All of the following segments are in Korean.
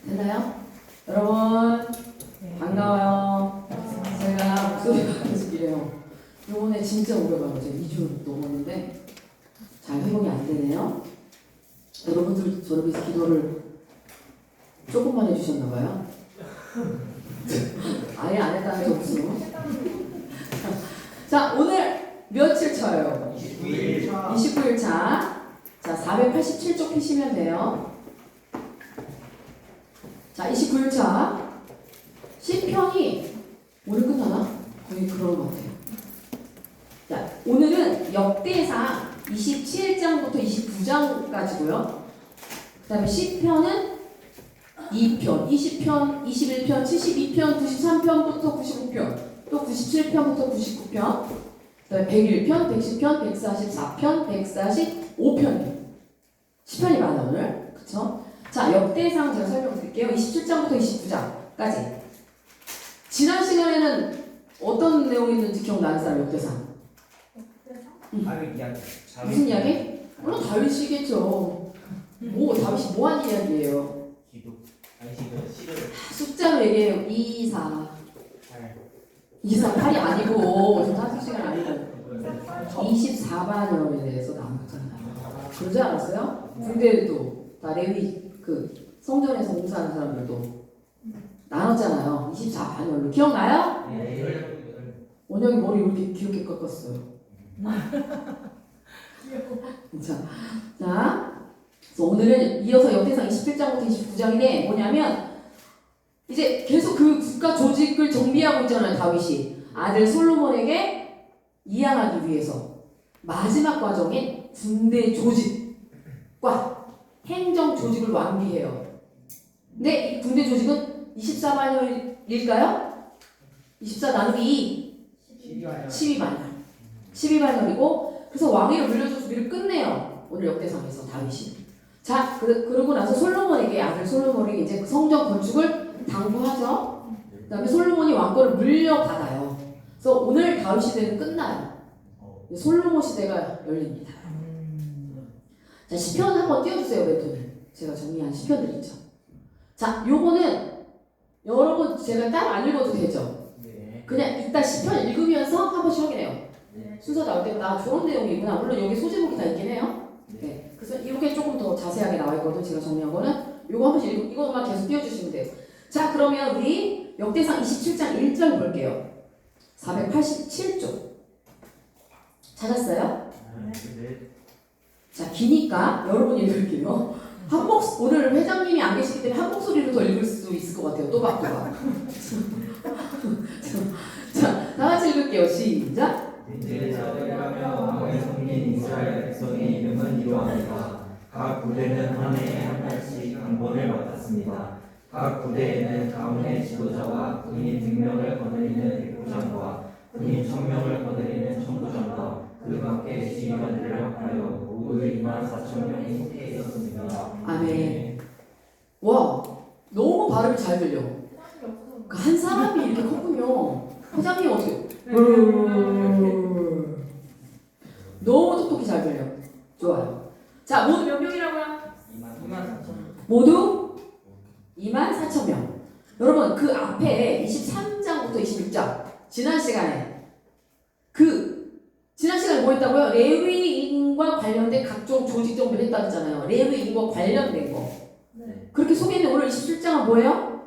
됐나요? 여러분 반가워요. 제가 목소리가 계속 이래요. 요번에 진짜 오래가요. 이제 2주 넘었는데 잘 회복이 안 되네요. 여러분들 저를 위해서 기도를 조금만 해주셨나봐요. 아예 안 했다는 점수. 자, 오늘 며칠 차예요? 29일 차. 자, 487쪽 피시면 돼요. 자, 29일 차. 시편이 오늘 끝나나? 거의 그런 것 같아요. 자, 오늘은 역대상 27장부터 29장까지고요. 그 다음에 시편은 2편, 20편, 21편, 72편, 93편부터 95편, 또 97편부터 99편, 그 다음에 101편, 110편, 144편, 145편. 시편이 많아, 오늘. 그쵸? 자, 역대상 제가 설명드릴게요. 27장부터 29장까지. 지난 시간에는 어떤 내용이 있는지 기억나는 사람, 역대상? 다윗 이야기. 무슨 이야기? 물론 다윗이겠죠. 다윗이 뭐한 이야기예요? 기도. 아니 시를. 숫자로 얘기해요. 2, 4. 8. 2, 4, 8이 아니고, 지금 한수 시간 아니고. 24반역에 대해서 나왔잖아요. 그러지 않았어요? 군대도 다 레위, 성전에서 봉사하는 사람들도 나눴잖아요. 24반역으로. 기억나요? 네. 원영이 머리 왜 이렇게 귀엽게 깎았어요? 자, 그래서 오늘은 이어서 역대상 27장부터 29장인데 뭐냐면 이제 계속 그 국가 조직을 정비하고 있잖아요. 다윗이 아들 솔로몬에게 이양하기 위해서 마지막 과정인 군대 조직과 행정 조직을 완비해요. 근데 이 군대 조직은 24반열일까요? 24 나누기 2 12반열 12반열이고 그래서 왕위를 물려줘서 위를 끝내요. 오늘 역대상에서 다윗이. 자, 그러고 나서 솔로몬에게 아들 솔로몬에게 이제 성전 건축을 당부하죠. 그 다음에 솔로몬이 왕권을 물려받아요. 그래서 오늘 다윗 시대는 끝나요. 솔로몬 시대가 열립니다. 자, 시편 한번 띄워주세요, 멘토님. 제가 정리한 시편들 있죠. 자, 요거는 여러분 제가 따로 안 읽어도 되죠? 네. 그냥 이따 시편 읽으면서 한 번씩 확인해요. 네. 순서 나올 때마다 좋은 내용이구나. 물론 여기 소제목이 다 있긴 해요. 네. 그래서 이렇게 조금 더 자세하게 나와 있거든. 제가 정리한 거는 요거 한 번씩 이것만 계속 띄워주시면 돼요. 자, 그러면 우리 역대상 27장 1절 볼게요. 487쪽 찾았어요? 네. 자, 기니까 여러분이 읽을게요. 오늘 회장님이 안 계시기 때문에 한 목소리로 더 읽을 수 있을 것 같아요. 또박또박. 자, 다 같이 읽을게요. 시작. 이제 자들이라며 왕의 성민 이스라엘 백성의 이름은 이러하니라. 각 부대는 한 해에 한 달씩 강본을 맡았습니다. 각 부대에는 가문의 지도자와 군인 100명을 거느리는 백부장과 군인 1000명을 거느리는 천부장과 그 밖에 지휘관들을 합하여 모두 24,000명이 속해 있었습니다. 아멘. 와, 너무 발음이 잘 들려. 한 사람이 이렇게 컸군요. 회장님 어떻게? 너무 똑똑히 잘 들려. 좋아요. 자, 모두 몇 명이라고요? 24,000. 모두 24,000명. 여러분, 그 앞에 23장부터 26장 지난 시간에 뭐 했다고요? 레위인과 관련된 각종 조직 정비를 했다고 했잖아요. 레위인과 관련된 거. 네. 그렇게 소개했는데 오늘 27장은 뭐예요?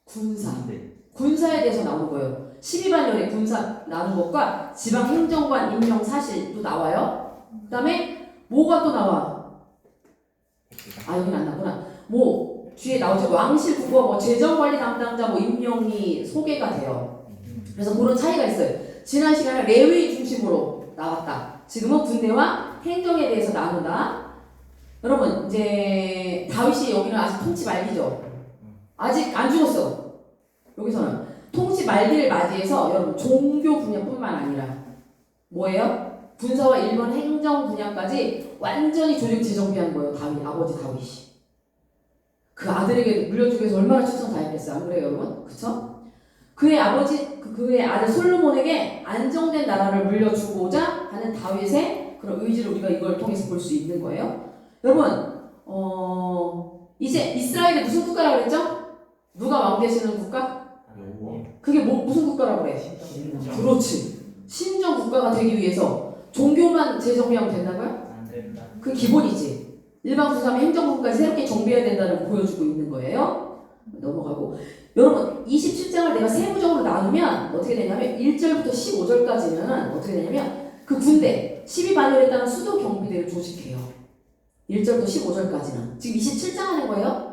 군사. 네. 군사에 대해서 나오는 거예요. 12반열의 군사 나눈 것과 지방행정관 임명 사실도 나와요. 그 다음에 뭐가 또 나와? 아, 여기는 안 나구나. 뒤에 나오죠. 왕실 국어, 재정관리 담당자 임명이 소개가 돼요. 그래서 그런 차이가 있어요. 지난 시간에 레위 중심으로 나왔다. 지금은 군대와 행정에 대해서 나눈다. 여러분, 이제 다윗이 여기는 아직 통치 말기죠. 아직 안 죽었어. 여기서는 통치 말기를 맞이해서 여러분 종교 분야뿐만 아니라 뭐예요? 군사와 일본 행정 분야까지 완전히 조직 재정비한 거예요. 아버지 다윗이. 그 아들에게 물려주기 위해서 얼마나 최선 다했겠어요. 안 그래요, 여러분? 그쵸? 그의 아들 솔로몬에게 안정된 나라를 물려주고자 하는 다윗의 그런 의지를 우리가 이걸 통해서 볼 수 있는 거예요. 여러분, 이제 이스라엘이 무슨 국가라고 그랬죠? 누가 왕 되시는 국가? 요거 그게 무슨 국가라고 그래? 신정 그렇지. 신정 국가가 되기 위해서 종교만 재정비하면 된다고요? 안 된다. 그 기본이지. 일반 국가면 행정국까지 새롭게 정비해야 된다는 걸 보여주고 있는 거예요. 넘어가고. 여러분 27장을 내가 세부적으로 나누면 어떻게 되냐면 1절부터 15절까지는 어떻게 되냐면 그 군대 12반열에 따른 수도 경비대를 조직해요. 1절부터 15절까지는. 지금 27장 하는 거예요?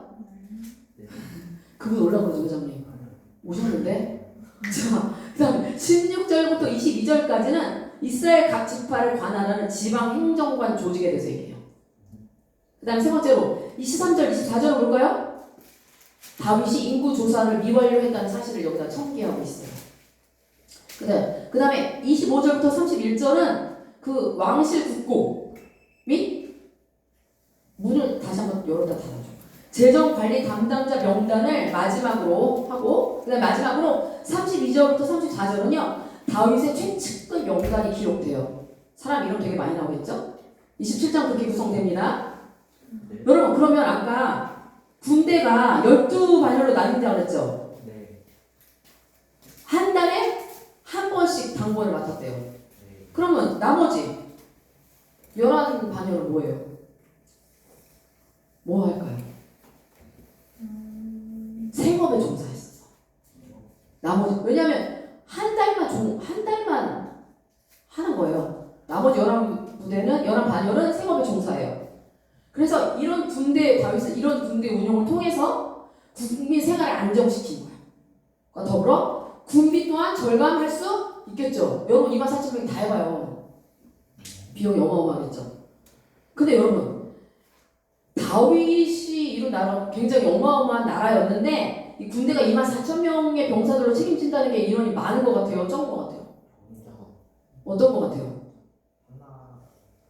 그분 올라오죠, 회장님. 오셨는데? 자, 그 다음에 16절부터 22절까지는 이스라엘 각 지파를 관할하는 지방 행정관 조직에 대해서 얘기해요. 그 다음에 세 번째로 23절, 24절을 볼까요? 다윗이 인구 조사를 미완료했다는 사실을 여기다 첨기하고 있어요. 그 다음에 25절부터 31절은 그 왕실 국고 및 문을 다시 한번 열어다 닫아줘. 재정관리 담당자 명단을 마지막으로 하고 그 다음에 마지막으로 32절부터 34절은요 다윗의 최측근 명단이 기록돼요. 사람 이름 되게 많이 나오겠죠? 27장 그렇게 구성됩니다. 네. 여러분 그러면 아까 군대가 12반열로 나뉜다고 그랬죠? 네. 한 달에 한 번씩 당번을 맡았대요. 네. 그러면 나머지 11반열은 뭐예요? 뭐 할까요? 생업에 종사했었어. 나머지 왜냐면 한 달만 하는 거예요. 나머지 11부대는 11반열은 생업에 종사해요. 그래서 이런 군대 다윗은 이런 군대 운영을 통해서 국민 생활을 안정시킨 거야. 그러니까 더불어 군비 또한 절감할 수 있겠죠. 여러분 24,000명이 다 해봐요. 비용이 어마어마하겠죠. 근데 여러분 다윗이 이룬 나라 굉장히 어마어마한 나라였는데 이 군대가 24,000명의 병사들로 책임진다는 게 인원이 많은 것 같아요? 적은 것 같아요? 어떤 것 같아요?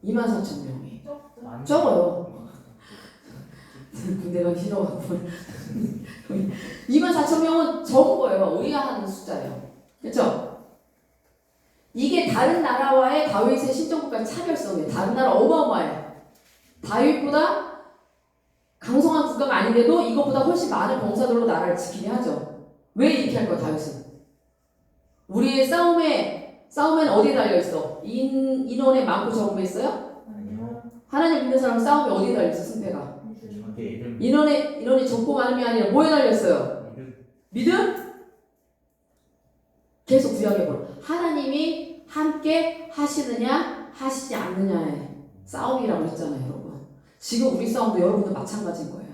24,000명이 적어요. 군대 가기 싫어갖고 24,000명은 적은 거예요. 우리가 하는 숫자예요. 그렇죠? 이게 다른 나라와의 다윗의 신정국가의 차별성이에요. 다른 나라 어마어마해. 다윗보다 강성한 국가가 아닌데도 이것보다 훨씬 많은 병사들로 나라를 지키게 하죠. 왜 이렇게 할 거야 다윗은? 우리의 싸움엔 어디에 달려있어? 인원의 많고 적음에 있어요? 아니요. 하나님 믿는 사람 싸움이 어디에 달려있어 승패가? 저한테 이름 인원이 적고 많음이 아니라 뭐에 달렸어요? 믿음? 계속 구약해보라. 하나님이 함께 하시느냐 하시지 않느냐의 싸움이라고 했잖아요 여러분. 지금 우리 싸움도 여러분도 마찬가지인 거예요.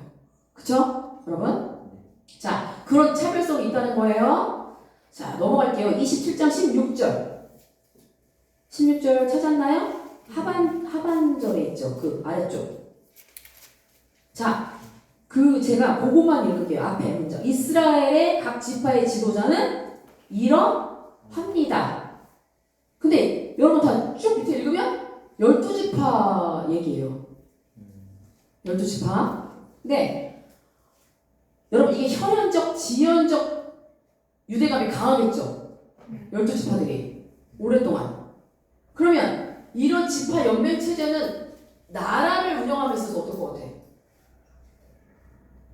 그쵸? 여러분? 자, 그런 차별성이 있다는 거예요. 자, 넘어갈게요. 27장 16절 16절 찾았나요? 하반절에 있죠. 그 아래쪽. 자, 제가 그것만 읽을게요. 앞에 문장. 이스라엘의 각 지파의 지도자는 이러합니다. 근데 여러분 다 쭉 밑에 읽으면 12지파 얘기예요. 12지파. 근데 여러분 이게 혈연적, 지연적 유대감이 강하겠죠. 12지파들이 오랫동안. 그러면 이런 지파 연맹 체제는 나라를 운영함에 있어서 어떨 것 같아?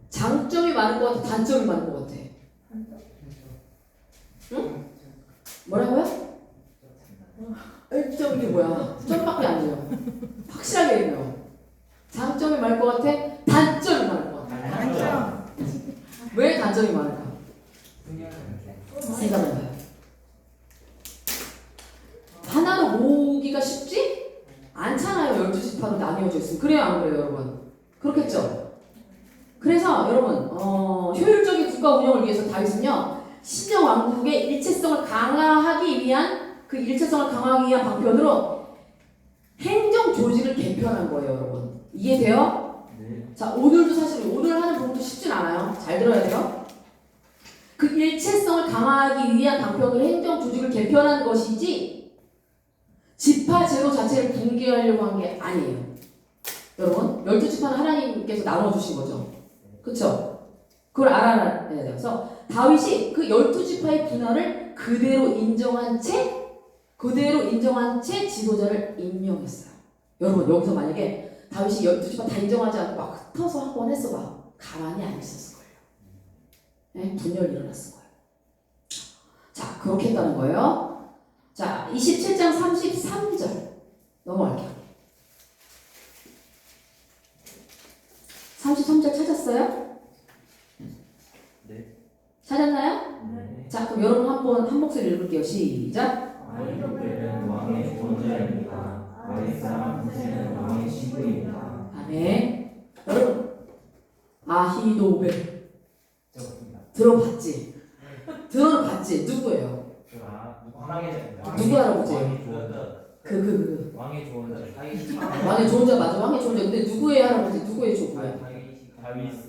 장점이 많은 것 같아? 단점이 많은 것 같아? 응? 뭐라고요? 점이 뭐야? 점밖에 안 돼요. 확실하게 얘기해요. 장점이 많을 것 같아? 단점이 많을 것 같아? 단점. 왜 단점이 많을까? 생각해봐요. 하나로 모으기가 쉽지? 않잖아요. 12지파로 나뉘어져 있으면. 그래요 안 그래요 여러분? 그렇겠죠? 그래서 여러분 효율적인 국가 운영을 위해서 다윗은요 신정 왕국의 일체성을 강화하기 위한 방편으로 행정 조직을 개편한 거예요 여러분. 이해돼요? 네. 자 오늘도 사실 오늘 하는 부분도 쉽진 않아요. 잘 들어야 돼요. 그 일체성을 강화하기 위한 방편으로 행정 조직을 개편한 것이지 지파 제도 자체를 붕괴하려고 한 게 아니에요. 여러분 12지파는 하나님께서 나눠주신 거죠. 그쵸? 그걸 알아야 돼요. 그래서 다윗이 그 12지파의 분할을 그대로 인정한 채 지도자를 임명했어요. 여러분 여기서 만약에 다윗이 12지파 다 인정하지 않고 막 흩어서 한 번 했어 봐. 가만히 안 있었을 거예요. 네? 분열이 일어났을 거예요. 자, 그렇게 했다는 거예요. 자, 27장 33절 넘어갈게요. 33절 찾았어요? 네. 찾았나요? 네. 자, 그럼 여러분 한번 한 목소리 읽을게요. 시작. 아이도벨은 왕의 존재입니다. 아랫 사람 후세는 왕의 신부입니다. 아멘. 여러분, 아히도벨 적었습니다. 들어봤지? 들어봤지? 누구예요? 누구 할아버지? 왕의 조언자. 왕의 조언자. 왕의 조언자 맞아. 왕의 조언자. 근데 누구의 할아버지? 누구의 조부야?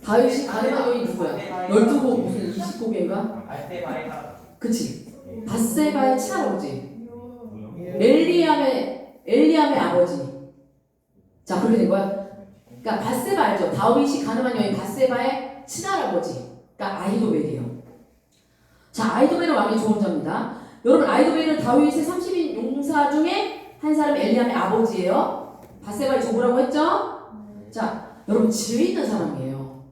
다윗이 가늠한 여인 누구야? 12곡 무슨 20곡인가? 그치? 바세바의 친할아버지. 엘리암의 아버지. 자, 그렇게 된 거야. 그러니까 바세바 알죠? 다윗이 가늠한 여인 바세바의 친할아버지. 그러니까 아히도벨이에요. 자, 아히도벨은 왕의 조언자입니다. 여러분, 아히도벨은 다윗의 30인 용사 중에 한 사람 엘리암의 아버지예요. 바세바의 조부라고 했죠? 자, 여러분 지혜 있는 사람이에요.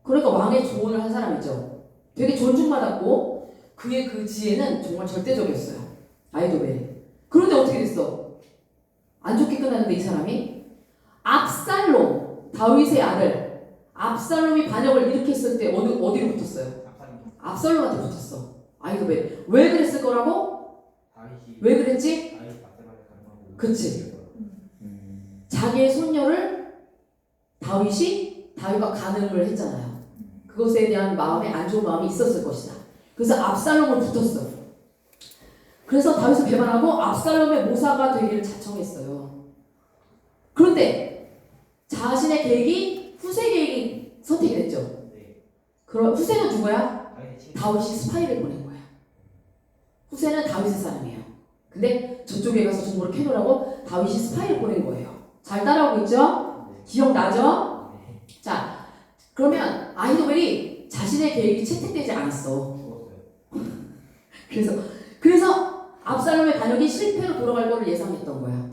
그러니까 왕의 조언을 한 사람이죠. 되게 존중받았고 그의 그 지혜는 정말 절대적이었어요. 아히도벨. 그런데 어떻게 됐어? 안 좋게 끝났는데 이 사람이 압살롬, 다윗의 아들 압살롬이 반역을 일으켰을 때 어디로 붙었어요? 압살롬한테 붙었어. 아히도벨. 왜 그랬을 거라고? 왜 그랬지? 그치. 자기의 손녀를 다윗과 간음을 했잖아요. 그것에 대한 마음에 안 좋은 마음이 있었을 것이다. 그래서 압살롬을 붙었어. 그래서 다윗을 배반하고 압살롬의 모사가 되기를 자청했어요. 그런데 자신의 계획이 후세 계획이 선택이 됐죠. 그럼 후세는 누구야? 다윗이 스파이를 보낸 거야. 후세는 다윗의 사람이에요. 근데 저쪽에 가서 정보를 캐놓으라고 다윗이 스파이를 보낸 거예요. 잘 따라오고 있죠? 기억나죠? 자, 그러면 아히도벨이 자신의 계획이 채택되지 않았어. 그래서 압살롬의 반역이 실패로 돌아갈 거를 예상했던 거야.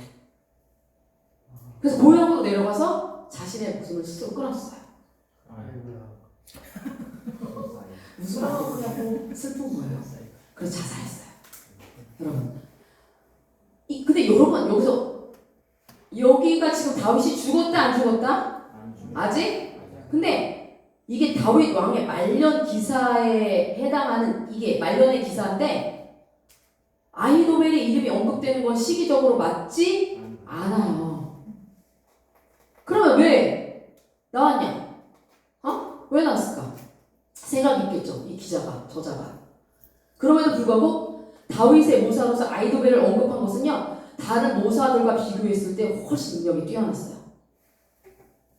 그래서 고향으로 내려가서 자신의 목숨을 스스로 끊었어요. 웃으면 안 되냐고 슬픈 거예요. 그래서 자살했어요. 여러분. 근데 여러분 여기가 지금 다윗이 죽었다 안 죽었다? 아직? 근데 이게 다윗 왕의 말년 기사에 해당하는 이게 말년의 기사인데 아히도벨의 이름이 언급되는 건 시기적으로 맞지 않아요. 그러면 왜 나왔냐? 왜 나왔을까? 생각이 있겠죠. 이 기자가, 저자가. 그럼에도 불구하고 다윗의 모사로서 아히도벨을 언급한 것은요. 다른 모사들과 비교했을 때 훨씬 능력이 뛰어났어요.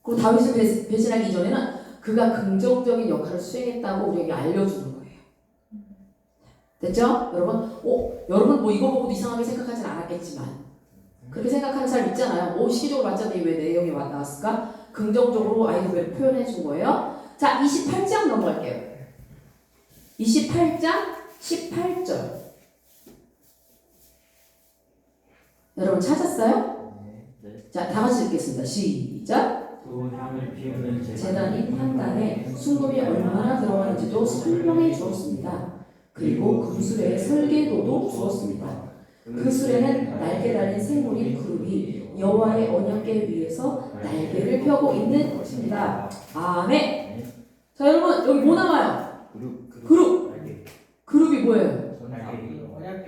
그리고 다윗을 배신하기 이전에는 그가 긍정적인 역할을 수행했다고 우리에게 알려주는 거예요. 됐죠? 여러분 뭐 이거 보고도 이상하게 생각하진 않았겠지만 그렇게 생각하는 사람 있잖아요. 시기적으로 봤자니 왜 내용이 나왔을까? 긍정적으로 아히도벨을 표현해 준 거예요. 자, 28장 넘어갈게요. 28장 18절. 여러분 찾았어요? 네. 자, 다 같이 읽겠습니다. 시작. 또 향을 피우는 제단이 판단에 순금이 얼마나 들어가는지도 설명해 주었습니다. 그리고 금술의 설계도도 주었습니다. 그 술에는 날개 달린 생물인 그룹이 여호와의 언약궤 위에서 날개를 펴고 있는 것입니다. 아멘. 자, 여러분 여기 뭐 나와요? 그룹이 뭐예요?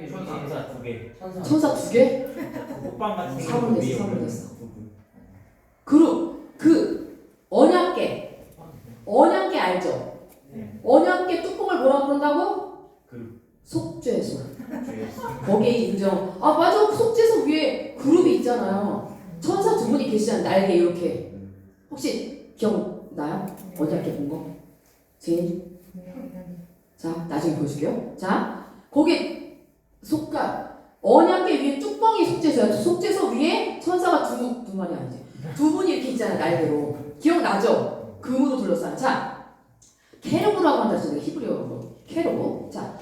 천사 두 개. 천사 두 개? 호빵 같은 게 사분 됐어, 위에 사분 올라가. 됐어. 그룹 언약궤 알죠? 언약궤 뚜껑을 뭐라고 부른다고? 속죄소. 거기에 인정. 맞아. 속죄소 위에 그룹이 있잖아요. 천사 두 분이 계시잖아요. 날개 이렇게. 혹시 기억나요? 언약궤 본 거? 제인? 자, 나중에 보여줄게요. 자, 거기 언약궤 위에 뚜껑이 속죄소야. 속죄소 위에 천사가 두 마리 아니지. 두 분이 이렇게 있잖아요. 날개로. 기억나죠? 금으로 둘러싸는. 자, 케르브라고 한다 했잖아요. 히브리어로. 케르브. 자,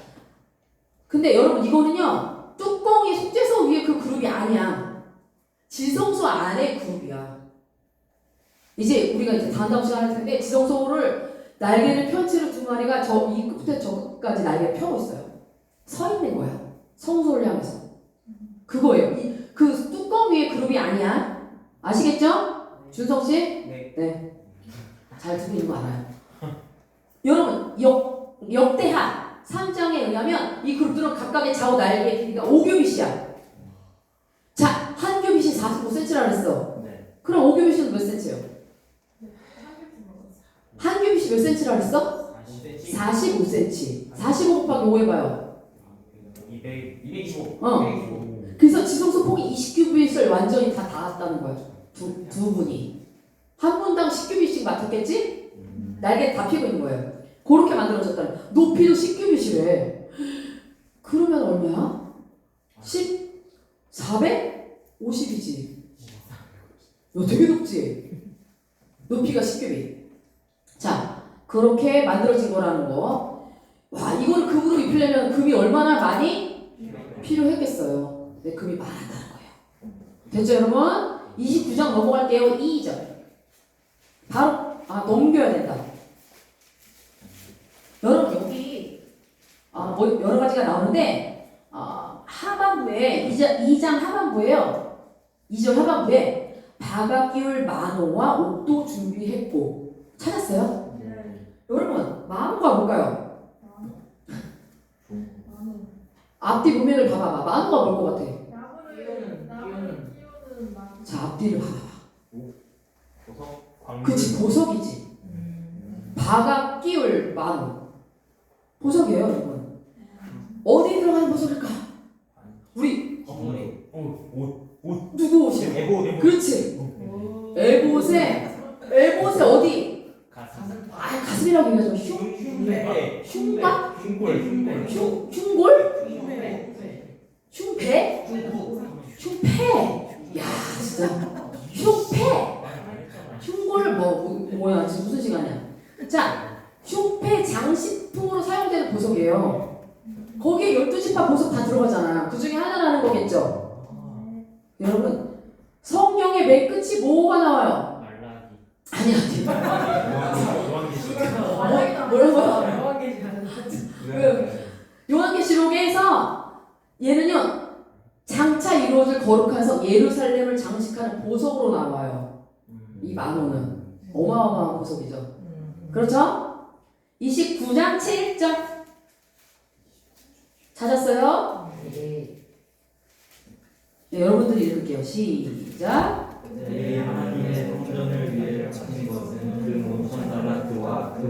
근데 여러분 이거는요. 뚜껑이 속죄소 위에 그 그룹이 아니야. 지성소 안에 그룹이야. 이제 우리가 다음 시간에 할 텐데 지성소를 날개를 편 채로 두 마리가 이 끝부터 저 끝까지 날개를 펴고 있어요. 서 있는 거야. 성소를 향해서. 그거예요. 그 뚜껑 위에 그룹이 아니야. 아시겠죠? 준성 씨? 네. 잘 듣고 있는 거 알아요. 여러분, 역대하 3장에 의하면 이 그룹들은 각각의 좌우 날개 길이가 5규빗이야. 자, 한 규빗이 45cm라 그랬어. 네. 그럼 5규빗은 몇 cm예요? 한 규빗이 몇 cm라 그랬어? 45cm. 45 곱하기 5 해봐요. 225. 그래서 지성소 폭이 20규빗을 완전히 다 닿았다는 거야. 두 분이. 한 분당 10규빗씩 맡았겠지? 날개 다 피고 있는 거예요. 그렇게 만들어졌다는. 높이도 10규빗이래. 그러면 얼마야? 450이지. 야, 되게 높지? 높이가 10규빗. 자, 그렇게 만들어진 거라는 거. 와, 이걸 금으로 입히려면 금이 얼마나 많이 필요했겠어요. 근데 금이 많았다는 거예요. 됐죠, 여러분? 29장 넘어갈게요. 2절. 바로 넘겨야 된다. 여러분 여기 뭐 여러 가지가 나오는데 하반부에 2장 하반부에요. 2절 하반부에 바가기울 만호와 옥도 준비했고 찾았어요? 여러분 만호가 뭘까요? 앞뒤 문맥을 봐봐봐. 만호가 뭘 것 같아? 자, 앞뒤를 봐봐봐. 그치, 보석이지. 바가 끼울 만호. 보석이에요, 여러분. 어디 들어가는 보석일까? 우리 누구 옷이요? 에보. 그렇지. 에봇의 어디? 가슴이라고 얘기하죠. 흉가? 흉골? 흉배? 흉패. 야, 진짜. 흉패. 흉골 뭐야 지금 무슨 시간이야? 자, 흉패 장식품으로 사용되는 보석이에요. 거기에 12지파 보석 다 들어가잖아. 그 중에 하나라는 거겠죠? 여러분 성경의 맨 끝이 뭐가 나와요? 아니 뭐라고요? 요한계시록에서 얘는요 장차 이루어질 거룩한 성 예루살렘을 장식하는 보석으로 나와요. 이 만호는 어마어마한 보석이죠. 그렇죠? 29장 7절 찾았어요? 네, 여러분들이 읽을게요. 시작. 내 하나님의 성전을 위해 바친 것은 그 5,000달란트와 그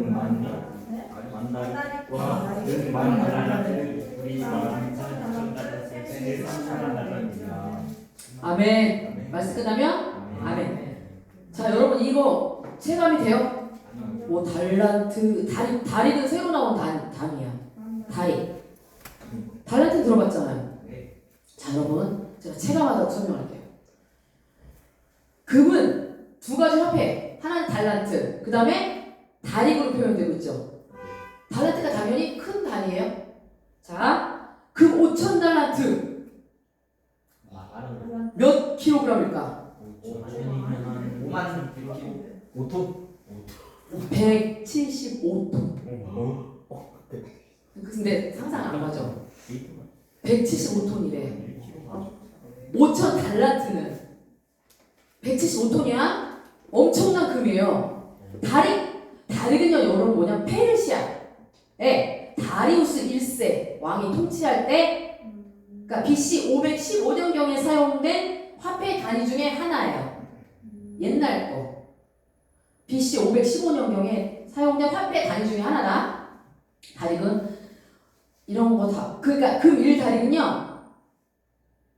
만달과 그 만달란트 우리 13,000달란트입니다. 아멘. 말씀 끝나면 아멘. 자, 여러분 이거 체감이 돼요? 뭐 달란트 다리는 새로 나온 단이야. 다리. 달란트 들어봤잖아요. 자, 여러분 제가 체감하자고 설명할게요. 금은 두 가지 화폐. 하나는 달란트. 그 다음에 다리로 표현되고 있죠. 달란트가 당연히 큰 단위예요. 자, 금 5,000달란트. 몇 킬로그램일까? 5톤? 175톤. 근데 상상 안 가죠? 175톤이래. 5,000달란트는 175톤이야? 엄청난 금이에요. 다리는요, 여러분 뭐냐? 페르시아에 다리우스 1세 왕이 통치할 때, 그러니까 BC 515년경에 사용된 화폐 단위 중에 하나예요. 옛날 거. BC 515년경에 사용된 화폐 단위 중에 하나다. 다리근 이런 거 다. 그러니까 금 1다리는요.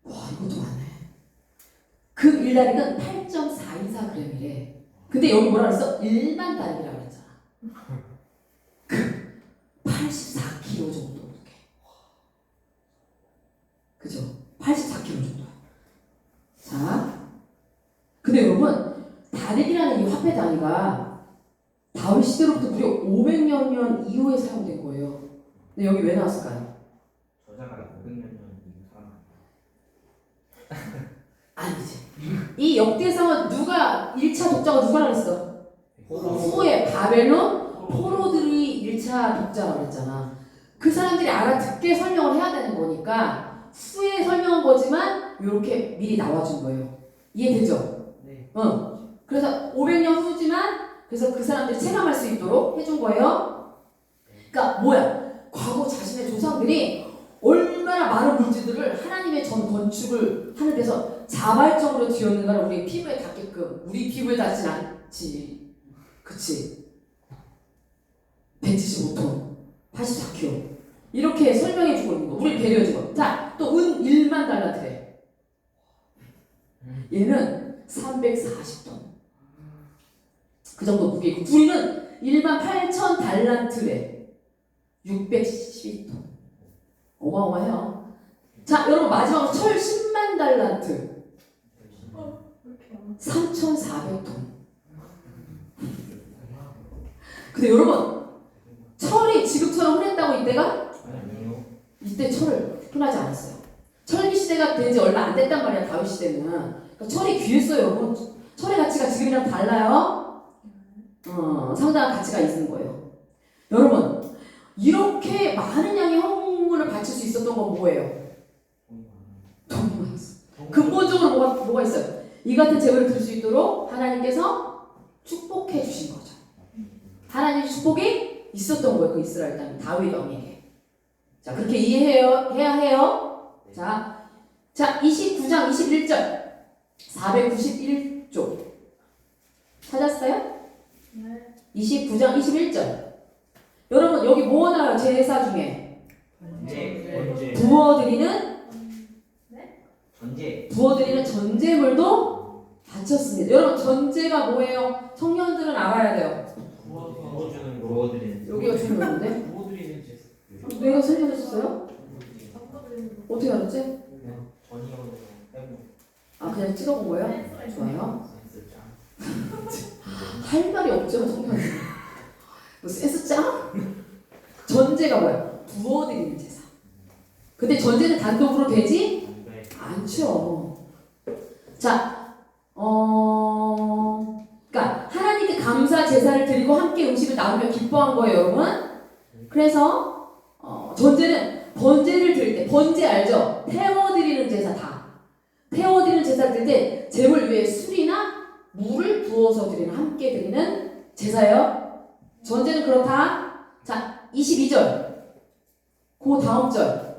와, 이것도 많네. 금 1다리는 8.424g이래. 근데 여기 뭐라 그랬어? 1만 다리라고 그랬잖아. 84kg 정도. 그죠? 84kg 정도야. 자, 근데 여러분 다릭이라는 이 화폐 단위가 다윗 시대로부터 무려 500년 이후에 사용된 거예요. 근데 여기 왜 나왔을까요? 저자가 500년 아니지. 이 역대상은 1차 독자가 누가라고 했어? 후에 바벨론 포로들이 1차 독자라고 그랬잖아. 그 사람들이 알아듣게 설명을 해야 되는 거니까 후에 설명한 거지만 이렇게 미리 나와준 거예요. 이해되죠? 네. 그래서 500년 후지만 그래서 그 사람들이 체감할 수 있도록 해준 거예요. 그러니까 뭐야? 과거 자신의 조상들이 얼마나 많은 물질들을 하나님의 전 건축을 하는 데서 자발적으로 지었는가를 우리 피부에 닿게끔 우리 피부에 닿진 않지. 그치? 175톤 84kg 이렇게 설명해주고 있는 거. 우리 배려해주고. 자, 또 은 1만 달란트래. 얘는 340톤. 그 정도 무게 있고 우리는 1만 8천 달란트래. 612톤. 어마어마해요. 자, 여러분 마지막으로 철 10만 달란트. 3,400톤. 근데 여러분 철이 지금처럼 흔했다고 이때가? 아니요. 이때 철을 흔하지 않았어요. 철기 시대가 된 지 얼마 안 됐단 말이야. 다윗 시대는. 그러니까 철이 귀했어요. 여러분. 철의 가치가 지금이랑 달라요. 상당한 가치가 있는 거예요. 여러분 이렇게 많은 양의 헌물을 바칠 수 있었던 건 뭐예요? 돈이 많았어. 근본적으로 뭐가 있어요? 이 같은 재물을 드릴 수 있도록 하나님께서 축복해 주신 거죠. 하나님의 축복이 있었던 거예요. 그 이스라엘 땅 다윗 왕에게. 자, 그렇게 해야 해요. 자, 29장 21절 491쪽 찾았어요? 네. 29장 21절. 여러분 여기 뭐 나와요? 제사 중에 전제. 부어드리는 전제물도 바쳤습니다. 여러분 전제가 뭐예요? 청년들은 알아야 돼요. 부어주는 거. 부어드리는. 여기가 중요한데? 부어드리는 제사. 내가 설명했었어요? 어떻게 알았지? 전이어서 빼고. 아 그냥 찍어본 거예요? 좋아요. 센스 할 말이 없죠 청년. 뭐 센스 짱? 전제가 뭐야? 부어드리는 제사. 근데 전제는 단독으로 되지? 짱. 네. 않죠. 자, 그러니까 하나님께 감사 제사를 드리고 함께 음식을 나누며 기뻐한 거예요, 여러분. 그래서 전제는 번제를 드릴 때 번제 알죠? 태워드리는 제사 다. 태워드리는 제사를 드릴 때 제물 위에 술이나 물을 부어서 드리는 함께 드리는 제사예요. 전제는 그렇다. 자, 22절. 그 다음 절.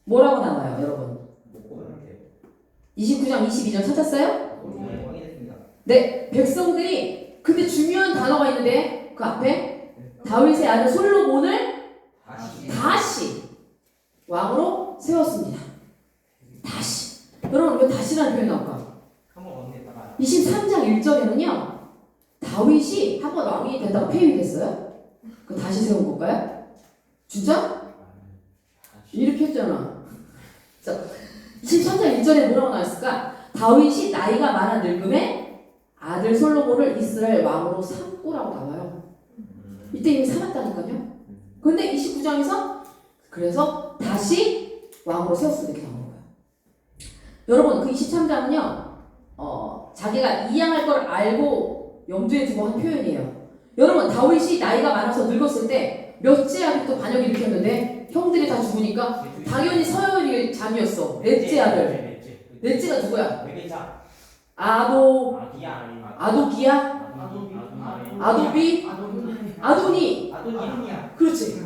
뭐라고 나와요, 여러분? 29장 22절 찾았어요? 네, 백성들이 근데 중요한 단어가 있는데 그 앞에 다윗의 아들 솔로몬을 다시 왕으로 세웠습니다. 다시. 여러분 왜 다시라는 표현이 나올까? 한번 언니다가 23장 1절에는요 다윗이 한번 왕이 된다고 표현이 됐어요? 그 다시 세운 건가요? 진짜? 이렇게 했잖아. 자, 23장 1절에 뭐라고 나왔을까? 다윗이 나이가 많아 늙음에 아들 솔로몬을 이스라엘 왕으로 삼고라고 나와요. 이때 이미 삼았다니까요. 근데 29장에서 그래서 다시 왕으로 세웠을 때 이렇게 나온 거예요. 여러분 그 23장은요 자기가 이양할 걸 알고 염두에 두고 한 표현이에요. 여러분 다윗이 나이가 많아서 늙었을 때 몇째 아들도 반역을 일으켰는데 형들이 다 죽으니까 당연히 서열이 장이었어. 넷째 아들. 넷째가 누구야? 외계자. 아도기야? 아도비? 아도니. 아도니야. 그렇지.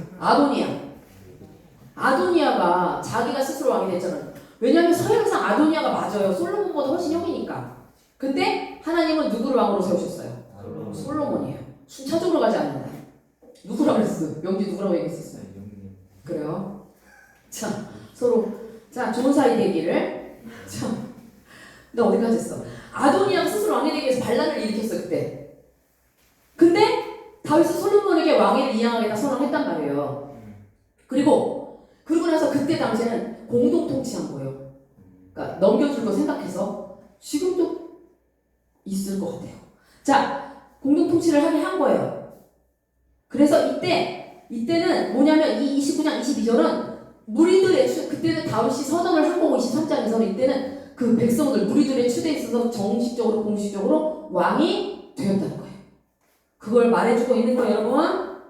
아도니아가 자기가 스스로 왕이 됐잖아. 왜냐하면 서열상 아도니아가 맞아요. 솔로몬보다 훨씬 형이니까. 근데 하나님은 누구를 왕으로 세우셨어요? 솔로몬이에요. 순차적으로 가지 않는다. 누구라고 그랬어? 명지 누구라고 얘기했었어요? 그래요? 자, 서로 자 좋은 사이 되기를. 자, 나 어디까지 했어? 아도니아가 스스로 왕이 되기 위해서 반란을 일으켰어 그때. 근데 다윗은 솔로몬에게 왕위를 이양하겠다 선언했단 말이에요. 그리고 그러고 나서 그때 당시에는 공동 통치한 거예요. 그러니까 넘겨줄 거 생각해서 지금도 있을 것 같아요. 자, 공동 통치를 하게 한 거예요. 그래서 이때는 뭐냐면 이 29장 22절은 무리들의 그때는 다윗이 선언을 한 거고 23장에서는 이때는 그 백성들 무리들의 추대에 있어서 정식적으로 공식적으로 왕이 되었다는 거예요. 그걸 말해주고 있는 거예요, 여러분.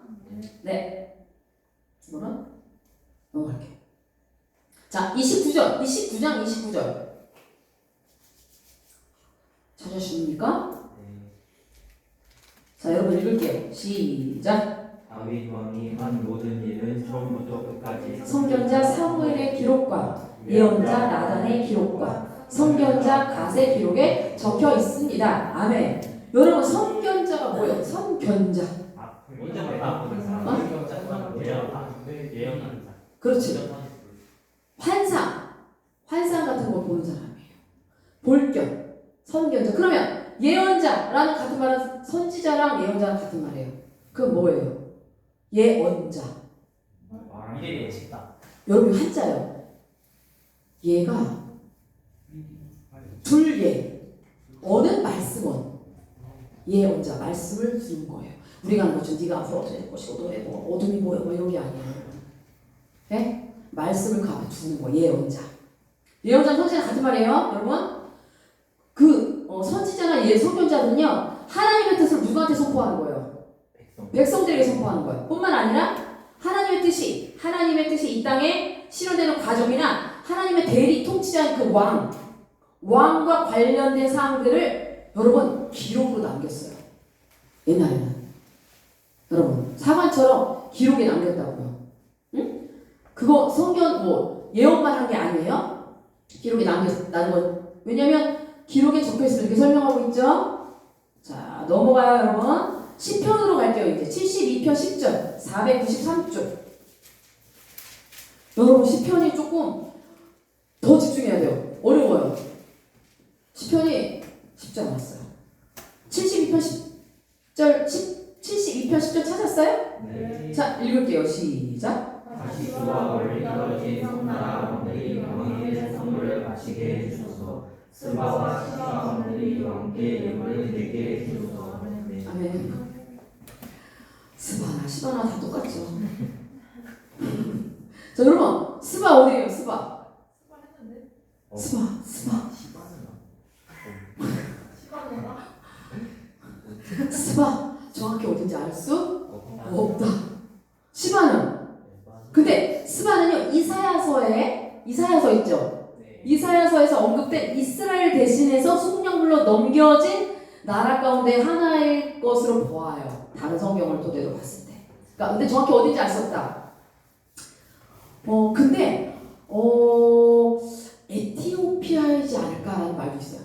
네. 뭐라? 넘어갈게요. 자, 29절. 29장 29절. 찾으십니까? 자, 여러분 읽을게요. 시작. 다윗 왕이 한 모든 일은 처음부터 끝까지 선견자 사무엘의 기록과 예언자 나단의 기록과 선견자 갓의 기록에 적혀 있습니다. 아멘. 여러분 선견자가 뭐예요? 선견자. 먼저 봤다. 예언. 그렇지. 환상 같은 거 보는 사람이에요. 볼견. 선견자. 그러면 예언자라는 같은 말은 선지자랑 예언자랑 같은 말이에요. 그건 뭐예요? 예언자. 미래에 예측다. 여러분 한자요. 얘가 둘예. 어는 말씀원. 예언자. 말씀을 주는 거예요. 우리가 하는 것처럼 네가 앞으로 어떻게 될 것이고 너의 뭐 어둠이 뭐야 뭐 이런 게 아니에요. 네? 말씀을 주는 거예요. 예언자. 예언자는 선지자랑 같은 말이에요. 여러분. 선지자나 선견자는요. 하나님의 뜻을 누구한테 선포하는 거예요? 백성들에게 선포하는 거예요. 뿐만 아니라 하나님의 뜻이 이 땅에 실현되는 과정이나 하나님의 대리 통치자인 그 왕과 관련된 사항들을 여러분 기록으로 남겼어요. 옛날에는 여러분 사관처럼 기록에 남겼다고요. 응? 그거 성경 예언만 한 게 아니에요. 기록에 남겼다는 건 왜냐면 기록에 적혀있으면 이렇게 설명하고 있죠. 자 넘어가요 여러분. 시편으로 갈게요. 이제 72편 10절 493쪽. 여러분 시편이 조금 더 집중해야 돼요. 어려워요. 시편이 쉽지 않았어요. 72편 10절 72편 10절 찾았어요? 네. 자 읽을게요. 시작. 다시 그와 멀리 떨어진 성나라 왕들이 왕에게 선물을 바치게 해주소서. 스바와 시바 왕들이 왕께 예물을 드리게 해주소서. 네. 아멘. 스바나 시바나 다 똑같죠. 자 여러분 스바 어디에요? 스바. 스바. 스바 정확히 어딘지 알 수 없다. 시바는 근데 스바는요 이사야서 있죠. 이사야서에서 언급된 이스라엘 대신해서 숙명물로 넘겨진 나라 가운데 하나일 것으로 보아요. 다른 성경을 토대로 봤을 때. 그러니까 근데 정확히 어딘지 알 수 없다. 근데 에티오피아이지 않을까라는 말도 있어요.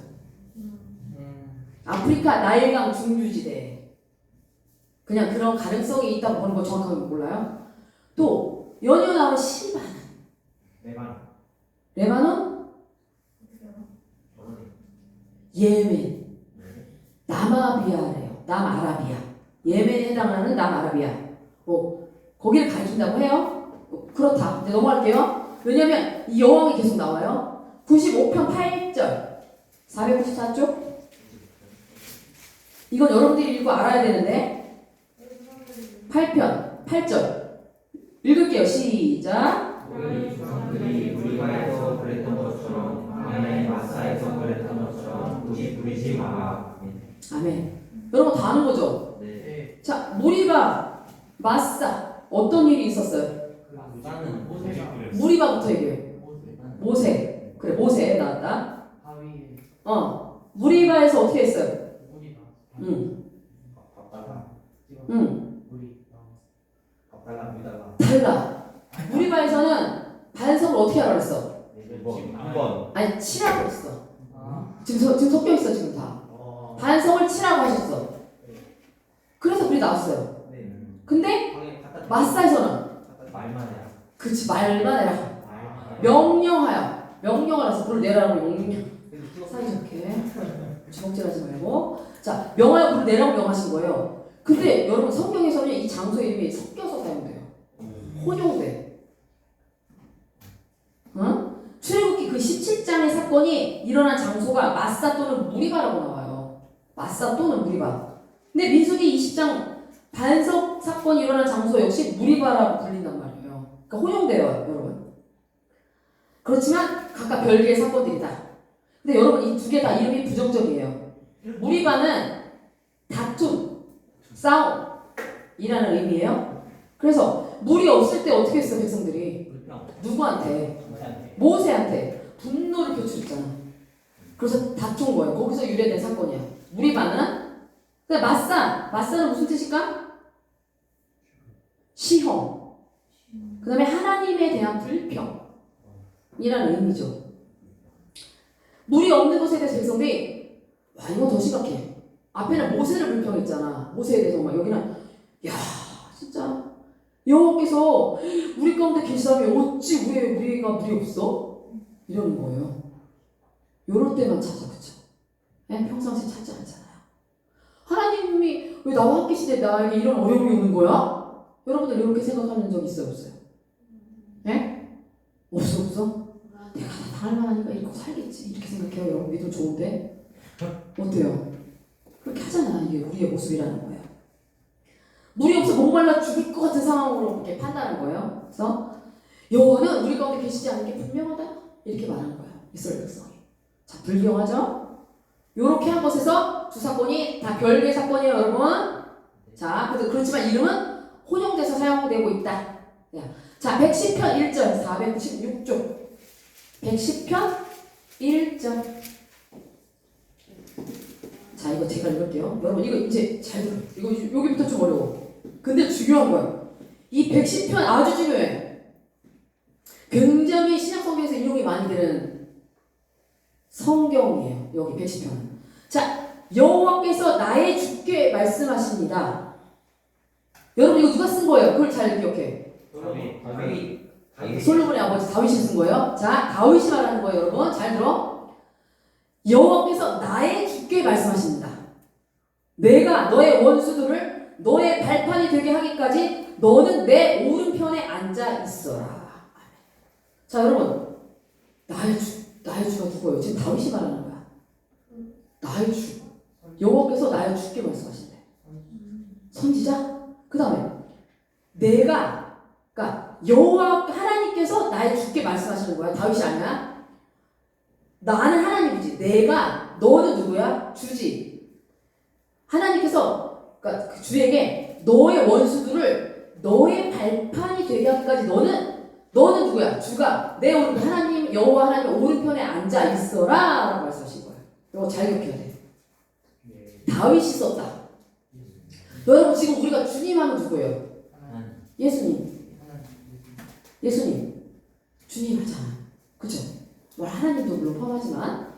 아프리카 나일강 중류지대. 그냥 그런 가능성이 있다고 보는 거 정확하게 몰라요. 또 연이어 나오는 시바는 레바논? 예멘. 남아비아래요. 남아라비아. 예멘에 해당하는 남아라비아. 거기를 가리킨다고 해요. 그렇다. 이제 넘어갈게요. 왜냐면 이 여왕이 계속 나와요. 95편 8절 494쪽. 이건 여러분들이 읽고 알아야 되는데 8편 8절 읽을게요. 시작. 우리 조상들이 우리가에서 그랬던 것처럼 밤에 마사에서 그랬던 것처럼 부리지 마라. 아멘. 여러분 다 아는 거죠? 네. 자, 무리바, 마사 어떤 일이 있었어요? 무리바부터 얘기해요. 모세. 그래, 모세 나왔다. 무리바에서 어떻게 했어요? 달라. 무리바에서는 반성을 어떻게 하라고 했어? 한번 아니, 치라고 했어. 지금 섞여 있어, 지금 다. 반성을 치라고 하셨어. 그래서 불이 나왔어요. 근데 마사에서는 말만 해라. 그치, 말만 해라. 명령을 해서 불을 내라고 명령. 사이좋게 주먹질하지 말고. 자, 명하여 불을 내라고 명하신 거예요. 근데 여러분 성경에서는 이 장소 이름이 섞여서 사용돼요. 혼용돼. 응? 출애굽기 그 17장의 사건이 일어난 장소가 마사 또는 무리바라고 나와요. 마사 또는 무리바. 근데 민수기 20장 반석 사건이 일어난 장소 역시 무리바라고 불린단 말이에요. 그러니까 혼용돼요, 여러분. 그렇지만 각각 별개의 사건들이다. 근데 여러분 이 두 개 다 이름이 부정적이에요. 무리바는 다툼, 싸움이라는 의미예요. 그래서 물이 없을 때 어떻게 했어 백성들이? 물병. 누구한테? 모세한테. 모세한테 분노를 표출했잖아. 그래서 다툰 거예요. 거기서 유래된 사건이야. 물이 많은. 근데 맞사는 무슨 뜻일까? 시험. 그 다음에 하나님에 대한 불평이라는 의미죠. 물이 없는 것에 대해서 백성들이 와 이거 더 심각해. 앞에는 모세를 불평했잖아. 모세에 대해서 막 여기는 야 진짜 여호와께서 우리 가운데 계시다면 어찌 왜 우리가 물이 없어? 이러는 거예요. 요럴 때만 찾아 그쵸? 네? 평상시에 찾지 않잖아요. 하나님이 왜 나와 함께 계시되 나에게 이런 어려움이 오는 거야? 여러분들 이렇게 생각하는 적 있어요 없어요? 네? 없어? 내가 다 당할 만하니까 이거 살겠지 이렇게 생각해요. 여러분 믿음 좋은데? 어때요? 그렇게 하잖아. 이게 우리의 모습이라는 거예요. 물이 없어 목말라 죽을 것 같은 상황으로 이렇게 판단한 거예요. 그래서 여호와는 우리 가운데 계시지 않은 게 분명하다 이렇게 말하는 거예요. 이스라엘 백성이. 자 불경하죠? 요렇게 한 것에서 두 사건이 다 별개 사건이에요 여러분. 자 그렇지만 이름은 혼용돼서 사용되고 있다. 자 110편 1절 496쪽 110편 1절. 자 이거 제가 읽을게요. 여러분 이거 이제 잘 들어요. 이거 여기부터 좀 어려워. 근데 중요한 거야. 이 110편 아주 중요해. 굉장히 신약 성경에서 인용이 많이 되는 성경이에요. 여기 110편은. 자 여호와께서 나의 주께 말씀하십니다. 여러분 이거 누가 쓴 거예요? 그걸 잘 기억해. 다윗. 솔로몬의 아버지 다윗이 쓴 거예요. 자 다윗이 말하는 거예요 여러분. 잘 들어. 여호와께서 나의 주께 말씀하십니다. 내가 너의 원수들을 너의 발판이 되게 하기까지 너는 내 오른편에 앉아 있어라. 자 여러분 나의 주가 누구예요? 지금 다윗이 말하는 거야. 나의 주. 여호와께서 나의 주께 말씀하신대. 선지자? 그 다음에 내가 그러니까 여호와 하나님께서 나의 주께 말씀하시는 거야. 다윗이 아니야. 나는 하나님이지. 내가 너는 누구야? 주지. 하나님께서 그러니까 그 주에게 너의 원수들을 너의 발판이 되게 하기까지 너는 누구야? 주가 내 오른편 하나님 여호와 하나님 오른편에 앉아 있어라라고 말씀하신 거야. 이거 잘 기억해야 돼. 다윗이 썼다. 여러분 지금 우리가 주님 하면 누구예요? 예수님. 주님 하잖아. 그쵸? 하나님도 물론 포함하지만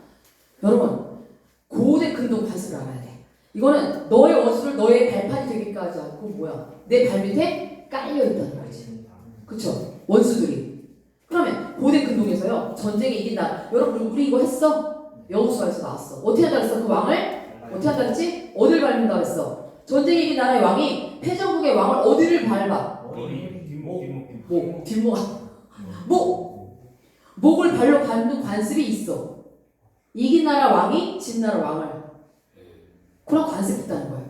여러분 고대 근동 관습을 알아야 돼. 이거는 너의 원수를 너의 발판이 되기까지 하고 뭐야? 내 발밑에 깔려있다는 거지. 그쵸? 원수들이. 그러면 고대 근동에서요 전쟁에 이긴다. 여러분 우리 이거 했어? 여호수아에서 나왔어. 어떻게 한다 그랬어? 그 왕을? 어떻게 한다 그랬지? 어디를 밟는다 그랬어? 전쟁에 이긴 나라의 왕이 패전국의 왕을 어디를 밟아? 목을 발로 밟는 관습이 있어. 이긴 나라 왕이 진 나라 왕을. 그런 관습이 있다는 거예요.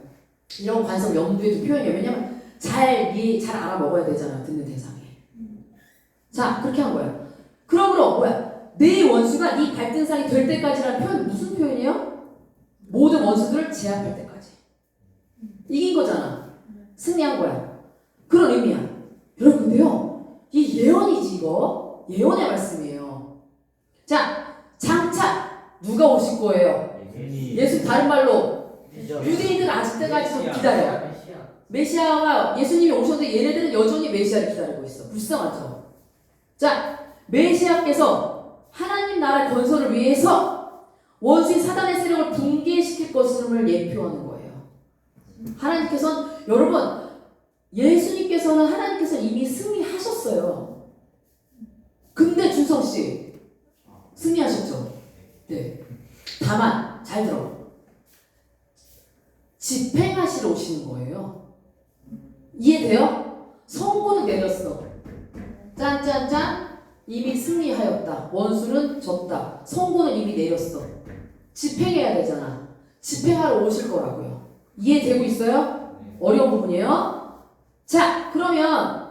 이런 관습 염두에 둔 표현이에요. 왜냐면 잘 알아먹어야 되잖아. 듣는 대상이. 자 그렇게 한 거야. 그러므로 뭐야? 내 원수가 네 발등상이 될 때까지라는 표현 무슨 표현이에요? 모든 원수들을 제압할 때까지. 이긴 거잖아. 승리한 거야. 그런 의미야. 여러분 근데요 이 예언이지 이거. 예언의 말씀이에요. 자 장차 누가 오실 거예요? 예수 다른 말로 유대인들은 아직 때까지 기다려. 메시아가 예수님이 오셨는데 얘네들은 여전히 메시아를 기다리고 있어. 불쌍하죠. 자 메시아께서 하나님 나라의 건설을 위해서 원수인 사단의 세력을 붕괴시킬 것을 예표하는 거예요. 하나님께서는 여러분 예수님께서는 하나님께서 이미 승리하셨어요. 근데 준성씨 승리하셨죠? 네. 다만 잘 들어. 집행하시러 오시는 거예요. 이해돼요? 선고는 내렸어. 짠짠짠 이미 승리하였다. 원수는 졌다. 선고는 이미 내렸어. 집행해야 되잖아. 집행하러 오실 거라고요. 이해되고 있어요? 어려운 부분이에요. 자 그러면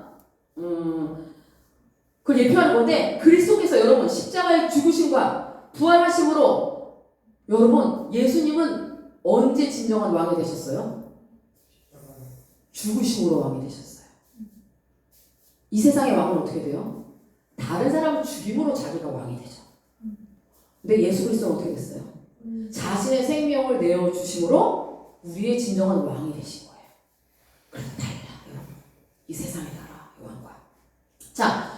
그걸 예표하는 건데 그리스도께서 여러분 십자가의 죽으심과 부활하심으로 여러분 예수님은 언제 진정한 왕이 되셨어요? 죽으심으로 왕이 되셨어요. 이 세상의 왕은 어떻게 돼요? 다른 사람을 죽임으로 자기가 왕이 되죠. 근데 예수 그리스도는 어떻게 됐어요? 자신의 생명을 내어주심으로 우리의 진정한 왕이 되신 거예요. 그래서 달라 여러분. 이 세상의 나라 왕과. 자,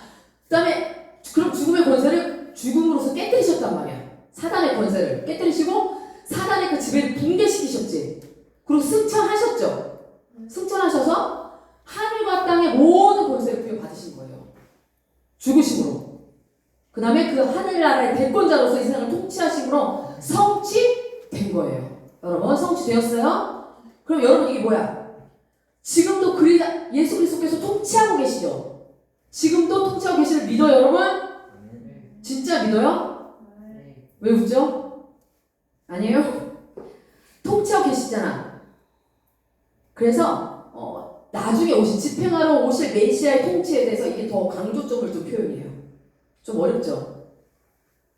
그 다음에 그럼 죽음의 권세를 죽음으로써 깨뜨리셨단 말이야. 사단의 권세를 깨뜨리시고 사단의 그 지배를 붕괴시키셨지. 그리고 승천하셨죠. 승천하셔서 하늘과 땅의 모든 권세를 부여받으신 거예요. 죽으심으로. 그 다음에 그 하늘나라의 대권자로서 이 세상을 통치하심으로 성취된 거예요. 여러분 성취되었어요? 그럼 여러분 이게 뭐야? 지금도 예수 그리스도께서 통치하고 계시죠? 지금도 통치하고 계시를 믿어요 여러분? 진짜 믿어요? 왜 웃죠? 아니에요? 통치하고 계시잖아. 그래서 나중에 집행하러 오실 메시아의 통치에 대해서 이게 더 강조점을 둔 표현이에요. 좀 어렵죠?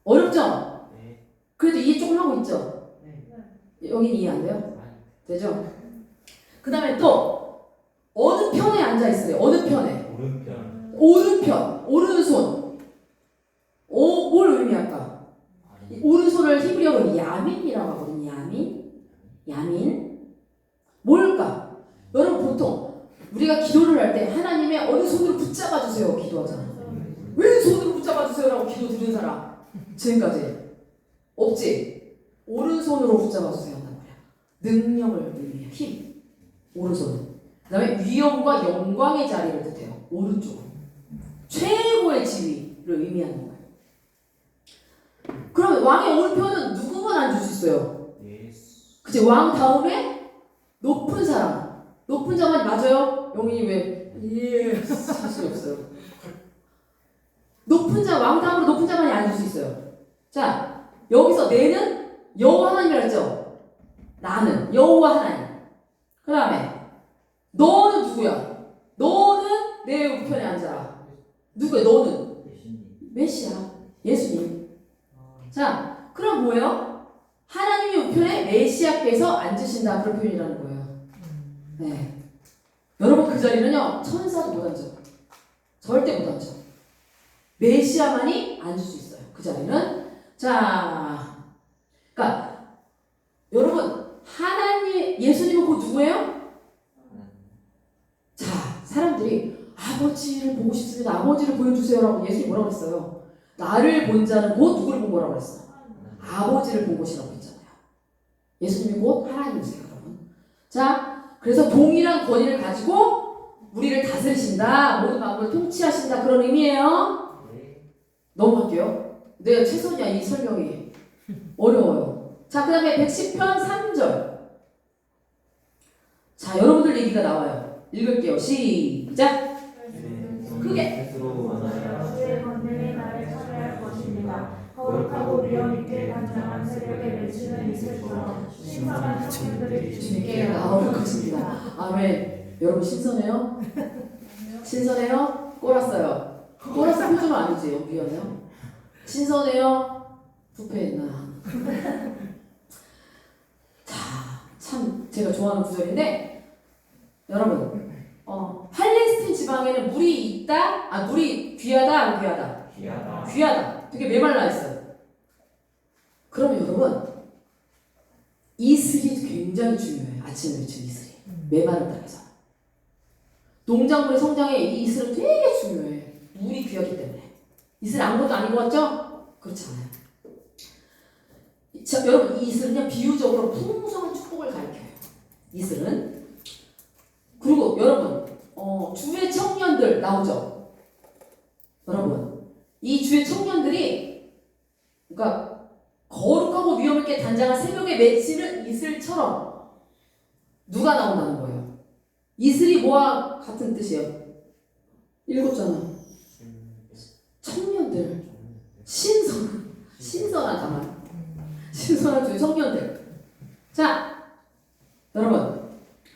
어렵죠? 네. 그래도 이해 조금 하고 있죠? 네. 여긴 이해 안 돼요? 되죠? 그 다음에 또 어느 편에 앉아 있어요? 어느 편에? 오른편. 오른편, 오른손. 뭘 의미할까? 이 오른손을 히브리어로 야민이라고 하거든요. 야민. 뭘까? 여러분 보통 우리가 기도를 할 때 하나님의 어느 손으로 붙잡아 주세요 기도하잖아. 왼손으로 붙잡아 주세요라고 기도 드린 사람 지금까지 없지? 오른손으로 붙잡아 주세요 한단 말이야. 능력을 의미해요. 힘. 오른손은. 그 다음에 위엄과 영광의 자리를 뜻해요. 오른쪽은. 최고의 지위를 의미하는 거예요. 그럼 왕의 오른편은 누구만 앉을 수 있어요? 그치? 왕 다음에 높은 사람. 높은 자만 맞아요? 용인이 왜? 자신이 없어요. 높은 자, 왕 다음으로 높은 자만이 앉을 수 있어요. 자, 여기서 내는 여호와 하나님이라 했죠? 나는 여호와 하나님. 그 다음에 너는 누구야? 너는 내 우편에 앉아라. 누구야? 너는? 메시아. 예수님. 자, 그럼 뭐예요? 하나님의 우편에 메시아께서 앉으신다. 그런 표현이라는 거예요. 네. 여러분 그 자리는요 천사도 못 앉아. 절대 못 앉아. 메시아만이 앉을 수 있어요. 그 자리는. 자, 그러니까 여러분 하나님 예수님은 곧 누구예요? 자, 사람들이 아버지를 보고 싶습니다. 아버지를 보여주세요라고 예수님 뭐라고 했어요? 나를 본 자는 곧 누구를 본 거라고 했어? 아버지를 본 것이라고 했잖아요. 예수님이 곧 하나님이세요, 여러분. 자. 그래서 동일한 권위를 가지고 우리를 다스리신다. 모든 만물을 통치하신다. 그런 의미예요. 넘어갈게요. 내가 최선이야. 이 설명이. 어려워요. 자, 그 다음에 110편 3절. 자, 여러분들 얘기가 나와요. 읽을게요. 시작. 크게. 주의 권능이 나를 찾아야 할 것입니다. 거룩하고 위엄 있게 단장한 새벽에 외치는 이슬처럼 신선한 청년들이 주님께 나올 것입니다. 아멘. 여러분 신선해요? 신선해요? 꼬랐어요. 꼬라스 표정은 아니지. 미안해요. 신선해요? 부패했나? 자, 참 제가 좋아하는 구절인데 여러분 팔레스틴 지방에는 물이 있다? 물이 귀하다? 안 귀하다? 귀하다. 되게 메말라 있어요. 그럼 여러분 이슬이 굉장히 중요해요. 아침에 외치는 이슬이. 메마른 땅에서. 농작물의 성장에 이 이슬은 되게 중요해. 물이 귀하기 때문에. 이슬 아무것도 아닌 것 같죠? 그렇지 않아요. 자, 여러분 이 이슬은요 비유적으로 풍성한 축복을 가리켜요. 이슬은. 그리고 여러분 주의 청년들 나오죠? 여러분 이 주의 청년들이 그러니까 거룩하고 위엄 있게 단장한 새벽에 맺히는 이슬처럼 누가 나온다는 거예요? 이슬이 뭐와 같은 뜻이에요? 읽었잖아. 청년들. 신선한 가만. 신선한 주의 청년들. 자, 여러분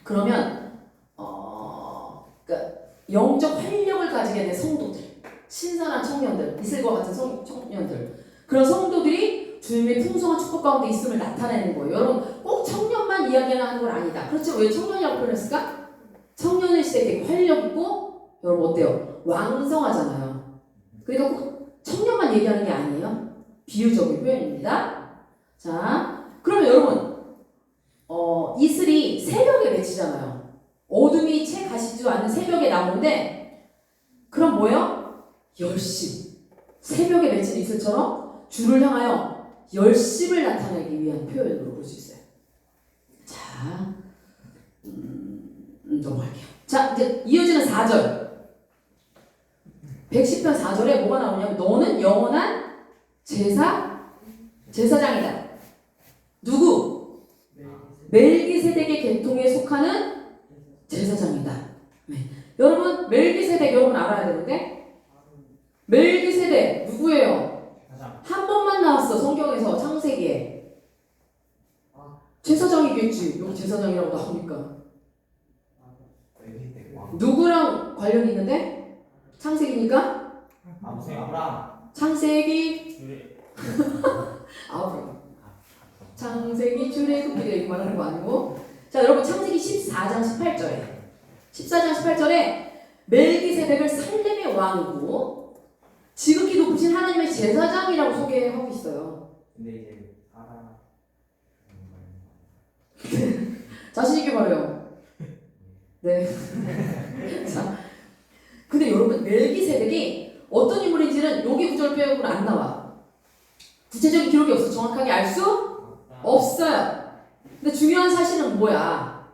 그러면 그러니까 영적 활력을 가지게 된 성도들, 신선한 청년들, 이슬과 같은 청년들, 그런 성도들이 주님의 풍성한 축복 가운데 있음을 나타내는 거예요. 여러분 꼭 청년만 이야기하는 건 아니다. 그렇죠? 왜 청년이라고 표현했을까? 청년의 시대에 되게 활력 있고 여러분 어때요? 왕성하잖아요. 그러니까 꼭 청년만 얘기하는 게 아니에요. 비유적인 표현입니다. 자, 그러면 여러분 이슬이 새벽에 맺히잖아요. 어둠이 채 가시지도 않는 새벽에 나오는데 그럼 뭐예요? 열심. 새벽에 맺힌 이슬처럼 주를 향하여 열심을 나타내기 위한 표현으로 볼 수 있어요. 자, 넘어갈게요. 자, 이제 이어지는 4절. 110편 4절에 뭐가 나오냐면 너는 영원한 제사장이다. 누구? 멜기세덱의 계통에 속하는 제사장이다. 네. 여러분 멜기세덱 여러분 알아야 되는데 멜기세덱 누구예요? 한 번만 나왔어 성경에서 창세기에. 제사장이겠지. 여기 제사장이라고 나오니까. 누구랑 관련이 있는데? 창세기니까? 아브라함. 창세기 아브라함. 창세기 출애굽기 얘기 말하는 거 아니고. 자 여러분 창세기 14장 18절에 멜기세덱을 살렘의 왕이고 지극히 높으신 하나님의 제사장이라고 소개하고 있어요. 근데 이제 사람. 자신 있게 말해요. 네. 자, 근데 여러분 멜기세덱이 어떤 인물인지는 여기 구절 빼고는 안 나와. 구체적인 기록이 없어. 정확하게 알 수 없어요. 근데 중요한 사실은 뭐야?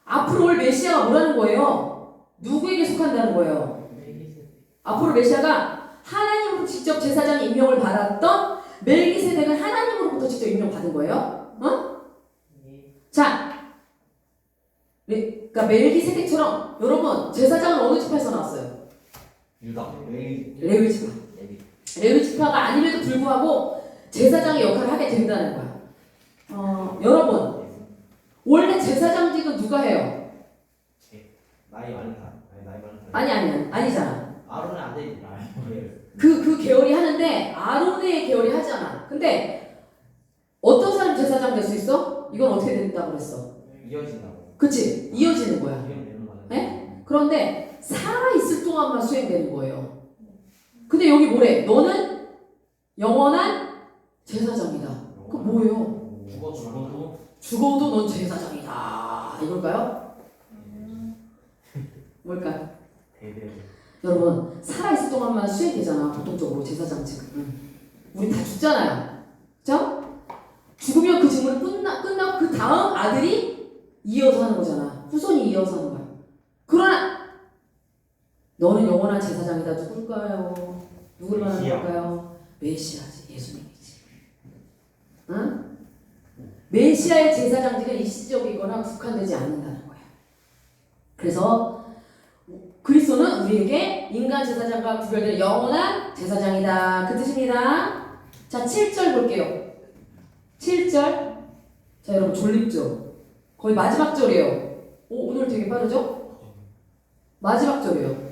앞으로 올 메시아가 뭐라는 거예요? 누구에게 속한다는 거예요? 앞으로 메시아가 하나님으로 직접 제사장 임명을 받았던 멜기세덱은 하나님으로부터 직접 임명받은 거예요. 어? 자, 그러니까 멜기세덱처럼 여러분 제사장은 어느 지파에서 나왔어요? 유다. 레위 지파. 레위 지파가 아님에도 불구하고 제사장의 역할을 하게 된다는 거야. 여러분 원래 제사장직은 누가 해요? 나이 많은 사람. 아니잖아. 아론은 안 되지. 그 계열이 하는데 아론의 계열이 하잖아. 근데 어떤 사람 제사장 될 수 있어? 이건 어떻게 된다고 그랬어? 이어진다고. 그치? 이어지는 거야. 이어지는 거죠. 네? 그런데 살아있을 동안만 수행되는 거예요. 근데 여기 뭐래? 너는 영원한 제사장이다. 그거 뭐예요? 죽어도 넌 제사장이다. 이걸까요? 뭘까요? 여러분 살아있을 동안만 수행되잖아. 보통적으로 제사장직은. 우리 다 죽잖아요. 그죠? 죽으면 그 직무는 끝나고 그 다음 아들이 이어서 하는 거잖아. 후손이 이어서 하는 거야. 그러나 너는 영원한 제사장이다. 누굴까요? 누굴 말하는 걸까요? 메시아지. 예수님이지. 응? 메시아의 제사장직은 일시적이거나 국한되지 않는다는 거야. 그래서 그리스도는 우리에게 인간 제사장과 구별된 영원한 제사장이다. 그 뜻입니다. 자, 7절 볼게요. 7절. 자, 여러분 졸립죠? 거의 마지막 절이에요. 오늘 되게 빠르죠? 마지막 절이에요.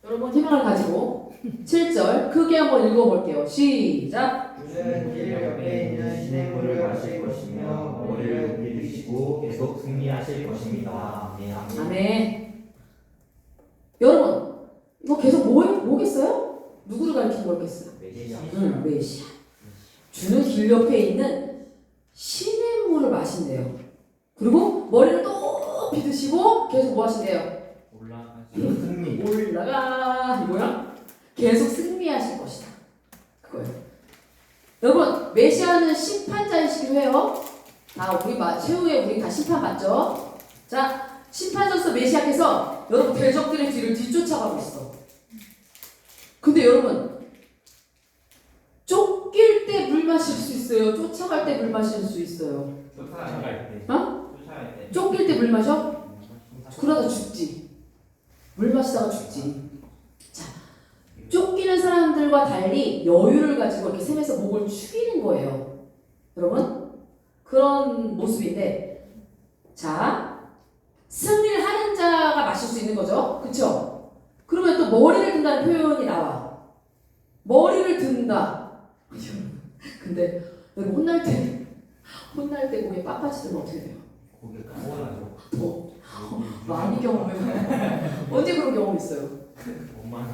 여러분 희망을 가지고 7절 크게 한번 읽어볼게요. 시작. 주는 길 옆에 있는 시냇물을 마실 것이며 머리를 높이 드시고 계속 승리하실 것입니다. 아멘. 여러분 이거 계속 뭐겠어요? 누구를 가리키는 거겠어요? 메시아. 주는 길 옆에 있는 시냇물을 마신대요. 그리고 머리를 높이 드시고 계속 뭐 하신대요? 올라가. 뭐야? 계속 승리하실 것이다. 그거예요. 여러분 메시아는 심판자이시기도 해요. 다 최후에 우리 다 심판 받죠. 자, 심판자로서 메시아께서 여러분 대적들의 뒤를 뒤쫓아가고 있어. 근데 여러분 쫓길 때 물 마실 수 있어요. 쫓아갈 때 물 마실 수 있어요. 쫓아갈 때. 어? 쫓아갈 때. 쫓길 때 물 마셔? 그러다 죽지. 물 마시다가 죽지. 자, 쫓기는 사람들과 달리 여유를 가지고 이렇게 샘에서 목을 축이는 거예요. 여러분 그런 모습인데, 자, 승리를 하는 자가 마실 수 있는 거죠. 그쵸? 그러면 또 머리를 든다는 표현이 나와. 머리를 든다. 근데 여러분 혼날 때 목에 빳빳이 들면 어떻게 돼요? 고개 까먹어가지고. 더 많이 경험해. 언제 그런 경험 있어요? 엄마는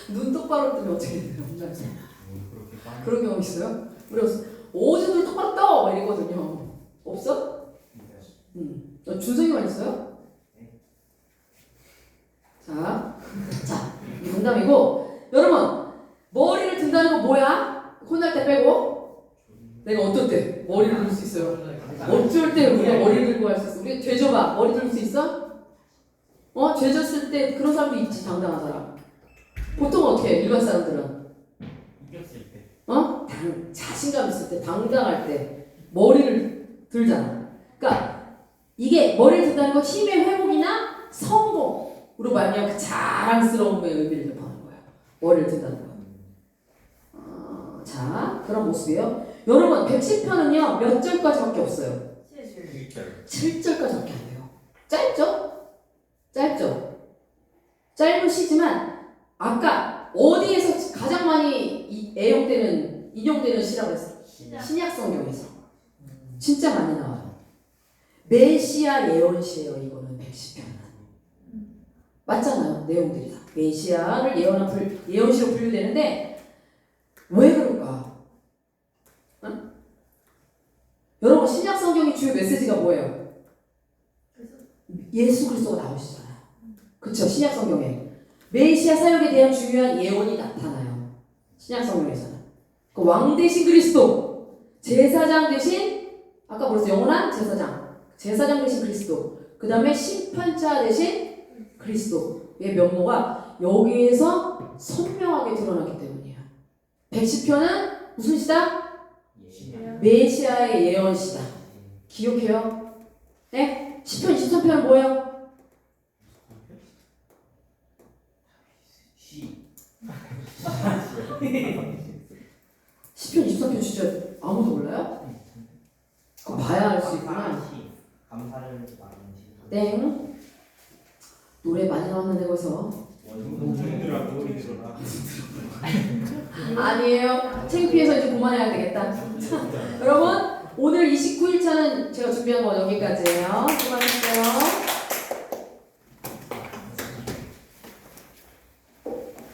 눈 똑바로 뜨면 어떻게 돼요? 혼자서. 그렇게 빠르게 그런 경험 있어요? 우리 어제 눈 똑바로 떠! 막 이러거든요. 없어? 너 준석이만 있어요? 자, 이 농담이고 여러분 머리를 든다는 거 뭐야? 혼날 때 빼고 내가 어떨 때 머리를 들 수 있어요? 어쩔 때 우리가 머리를 들고 할 수 있어? 우리 죄져봐 머리 들 수 있어? 죄졌을 때 그런 사람도 있지 당당한 사람. 보통 어떻게 해? 일반 사람들은 이겼을 때 자신감 있을 때 당당할 때 머리를 들잖아. 그러니까 이게 머리를 든다는 건 힘의 회복이나 성공으로 말미암아 그 자랑스러움의 의미를 def하는 거야. 머리를 든다는 거. 자, 그런 모습이에요. 여러분 110편은요 몇 절까지밖에 없어요? 7절까지밖에 안 돼요. 짧죠? 짧은 시지만 아까 어디에서 가장 많이 인용되는 시라고 했어? 신약 성경에서 진짜 많이 나와요. 메시아 예언시예요. 이거는 110편은 맞잖아요. 내용들이 다 메시아를 예언시로 분류되는데 왜 그럴까? 응? 여러분 신약 성경의 주요 메시지가 뭐예요? 예수 그리스도가 나오시잖아요. 그쵸? 신약 성경에 메시아 사역에 대한 중요한 예언이 나타나요. 신약 성경에서는 그 왕 대신 그리스도, 제사장 대신 아까 뭐랬어? 영원한 제사장 대신 그리스도, 그 다음에 심판자 대신 그리스도의 면모가 여기에서 선명하게 드러나기 때문이에요. 110편은 무슨 시다? 메시아의 예언시다. 기억해요? 네? 10편, 23편은 뭐예요? 10편, 23편 진짜 아무도 몰라요? 그거 봐야 알 수 있구나. 감사를 나누는 시 땡. 노래 많이 나왔는데 거기서 동생들하고 우리 들어라. 아니에요. 창피해서 이제 그만해야 되겠다. 여러분 오늘 29일차는 제가 준비한 거 여기까지예요. 수고하셨어요.